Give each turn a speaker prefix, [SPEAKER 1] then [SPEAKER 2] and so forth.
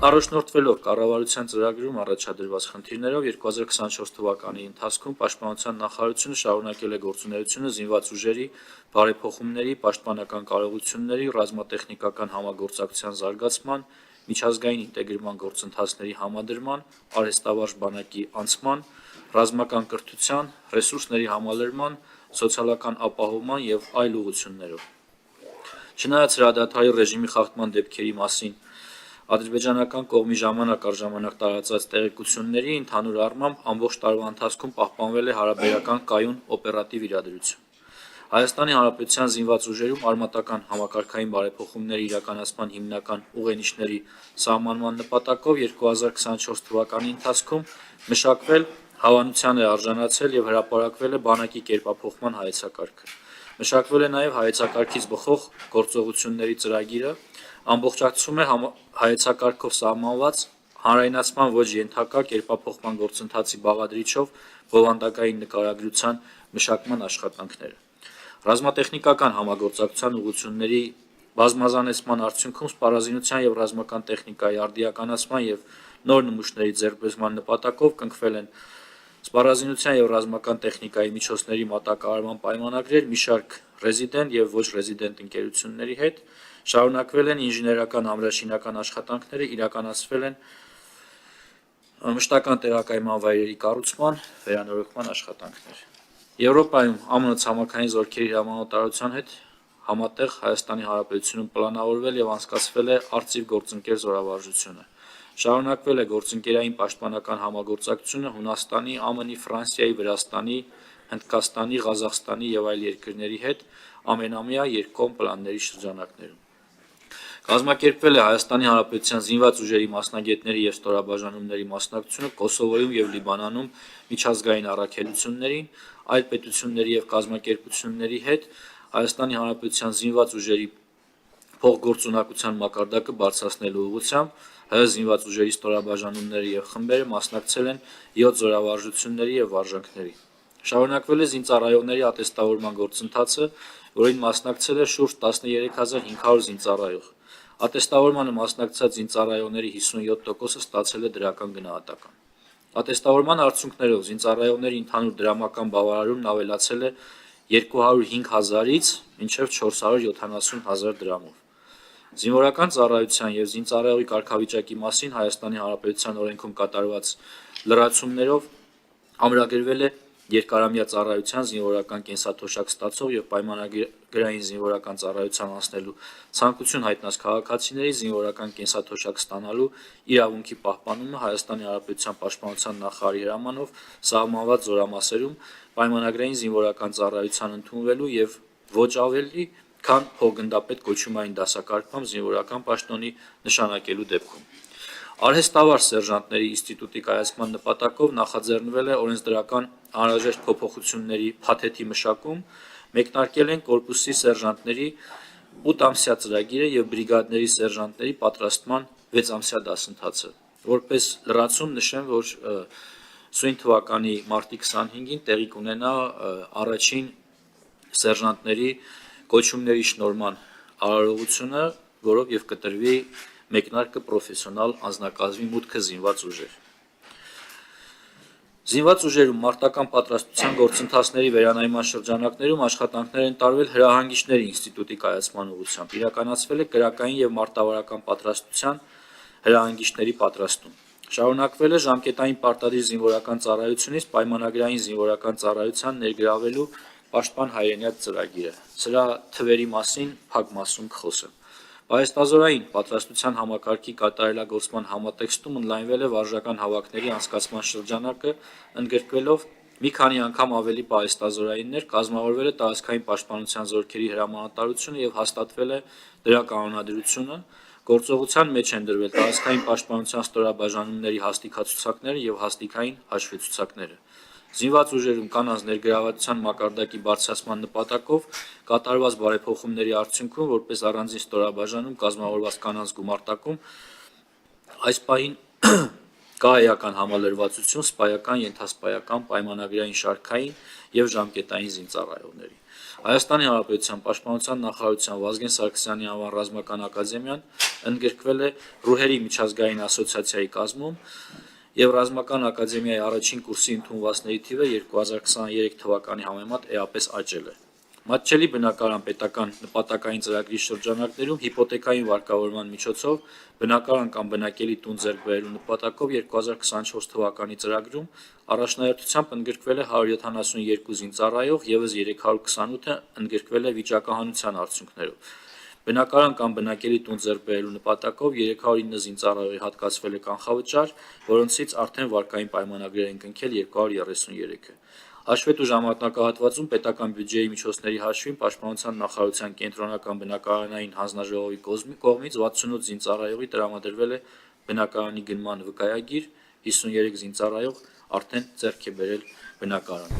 [SPEAKER 1] Առաջնորդվելով կառավարության ծրագրում առաջադրված խնդիրներով 2024 թվականի ընթացքում Պաշտպանության նախարարությունը շարունակել է գործունեությունը զինված ուժերի բարեփոխումների, պաշտպանական կարողությունների, ռազմատեխնիկական համագործակցության զարգացման, միջազգային ինտեգրման գործընթացների համադրման, արհեստավարժ բանակի անցման, ռազմական կրթության, ռեսուրսների համալրման, սոցիալական ապահովման և այլ ուղղություններով։ Չնայած հրադադարի ռեժիմի խախտման դեպքերի մասին ադրբեջանական կողմի ժամանակ առ ժամանակ տարածած տեղեկությունների, ընդհանուր առմամբ ամբողջ տարվա ընթացքում պահպանվել է հարաբերական կայուն օպերատիվ իրադրություն։ Հայաստանի Հանրապետության զինված ուժերում արմատական համակարգային բարեփոխումների իրականացման հիմնական ուղենիշների սահմանման նպատակով 2024 թվականի ընթացքում մշակվել, հավանության է արժանացել և հրապարակվել է բանակի կերպափոխման հայեցակարգը։ Մշակվել է նաև հայեցակարգից բխող գործողությունների ծրագիրը, ամբողջացում է հայեցակարգով սահմանված հանրայնացման ոչ ենթակա կերպափոխման գործընթացի բաղադրիչով բովանդակային նկարագրության մշակման աշխատանքները։ Ռազմատեխնիկական համագործակցության ուղղությունների բազմազանեցման արդյունքում սպառազինության և ռազմական տեխնիկայի արդիականացման և նոր նմուշների ձեռքբերման նպատակով կնքվել են սպառազինության և ռազմական տեխնիկայի միջոցների մատակարարման պայմանագրեր մի շարք ռեզիդենտ և ոչ ռեզիդենտ ընկերությունների հետ, շարունակվել են ինժեներական ամրաշինական աշխատանքները, իրականացվել են մշտական տեղակայման վայրերի կառուցման, վերանորոգման աշխատանքներ։ Եվրոպայում ԱՄՆ ցամաքային զորքերի հրամանատարության հետ համատեղ Հայաստանի Հանրապետությունում պլանավորվել և անցկացվել է արծիվ գործընկեր զորավարժությունը։ Շարունակվել է գործընկերային պաշտպանական համագործակցությունը Հունաստանի, ԱՄՆ-ի, Ֆրանսիայի, Վրաստանի, Հնդկաստանի, Ղազախստանի և այլ երկրների հետ ամենամյա երկկողմ պլանների շրջանակներում։ Կազմակերպվել է Հայաստանի Հանրապետության զինված ուժերի մասնագետների և ստորաբաժանումների մասնակցությունը Կոսովոյում և Լիբանանում միջազգային առաքելություններին, այլ պետությունների և կազմակերպությունների հետ Հայաստանի Հանրապետության զինված ուժերի փոխգործունակության մակարդակը բարձրացնելու ուղղությամբ ՀՀ զինված ուժերի ստորաբաժանումները և խմբերը մասնակցել են 7 զորավարժությունների և վարժանքների։ Շարունակվել է զինծառայողների ատեստավորման գործընթացը, որին մասնակցել է շուրջ 13500 զինծառայող։ Ատեստավորմանը մասնակցած զինծառայողների 57%-ը ստացել է դրական գնահատական։ Ատեստավորման արդյունքներով զինծառայողների ընդհանուր դրամական բավարարումն ավելացել է 205 000-ից մինչև 470 000 դրամով։ Զինվորական ծառայության և զինծառայողի կարգավիճակի մասին Հայաստանի Հանրապետության օրենքում կատարված լրացումներով ամրագրվել է երկարամյա ծառայության զինվորական կենսաթոշակ ստացող և պայմանագրային զինվորական ծառայության անցնելու ցանկություն հայտնած քաղաքացիների զինվորական կենսաթոշակ ստանալու իրավունքի պահպանումը Հայաստանի Հանրապետության Պաշտպանության նախարարի հրամանով սահմանված զորամասերում պայմանագրային զինվորական ծառայության ընդունվելու և ոչ ավելի քան փոխգնդապետ կոչումային դասակարգմամբ զինվորական պաշտոնի նշանակելու դեպքում։ Արհեստավարժ սերժանտների ինստիտուտի կայացման նպատակով նախաձեռնվել է օրենսդրական անհրաժեշտ փոփոխությունների փաթեթի մշակում, մեկնարկել են կորպուսի սերժանտների 8-ամսյա ծրագիրը և բրիգադների սերժանտների պատրաստման 6-ամսյա դասընթացը։ Որպես լրացում նշեմ, որ սույն թվականի մարտի 25-ին տեղի կունենա առաջին սերժանտների կոչումների շնորհման արարողությունը, որով և կտրվի մեկնարկը պրոֆեսիոնալ անձնակազմի մուտքը զինված ուժեր։ Զինված ուժերում մարտական պատրաստության գործընթացների վերանայման շրջանակներում աշխատանքներ են տարվել հրահանգիչների ինստիտուտի կայացման ուղղությամբ, իրականացվել է կրակային և մարտավարական պատրաստության հրահանգիչների պատրաստում։ Շարունակվել է ժամկետային պարտադիր զինվորական ծառայությունից պայմանագրային զինվորական ծառայության ներգրավելու պաշտպան հայրենյաց ծրագիրը։ Սրա թվերի մասին փակ մասում կխոսեմ։ Պահեստազորային պատրաստության համակարգի կատարելագործման համատեքստում ընդլայնվել է վարժական հավաքների անցկացման շրջանակը, ընդգրկվելով մի քանի անգամ ավելի պահեստազորայիններ, կազմավորվել է տարածքային պաշտպանության զորքերի հրամանատարությունը և հաստատվել է դրա կանոնադրությունը, գործողության մեջ են դրվել տարածքային պաշտպանության ստորաբաժանումների հաստիքացուցակները և հաստիքային հաշվեցուցակները։ Զինված ուժերում կանանց ներգրավվածության մակարդակի բարձրացման նպատակով կատարված բարեփոխումների արդյունքում որպես առանձին ստորաբաժանում կազմավորված կանանց գումարտակում այս պահին կա էական համալրվածություն սպայական, ենթասպայական, պայմանագրային շարքային և ժամկետային զինծառայողների։ Հայաստանի Հանրապետության Պաշտպանության նախարարության Վազգեն Սարգսյանի անվան ռազմական ակադեմիան ընդգրկվել է Ռուհերի միջազգային ասոցիացիայի կազմում եւ ռազմական ակադեմիայի առաջին կուրսի ընդունվածների թիվը 2023 թվականի համեմատ էապես աճել է։ Մատչելի բնակարան պետական նպատակային ծրագրի շրջանակներում հիպոթեքային վարկավորման միջոցով բնակարան կամ բնակելի տուն ձեռք բերելու նպատակով 2024 թվականի ծրագրում առաջնահերթությամբ ընդգրկվել է 172 զինծառայող, ևս 328-ը ընդգրկվել է վիճակահանության արդյունքներով։ Բնակարան կամ բնակելի տուն ձեռք բերելու նպատակով 309 զինծառայողի հատկացվել է կանխավճար, որոնցից արդեն վարկային պայմանագրեր են կնքել 233-ը։ Հաշվետու ժամանակահատվածում պետական բյուջեի միջոցների հաշվին Պաշտպանության նախարարության կենտրոնական բնակարանային հանձնաժողովի կողմից 68 զինծառայողի տրամադրվել է բնակարանի գնման վկայագիր, 53 զինծառայող արդեն ձեռք է բերել բնակարան։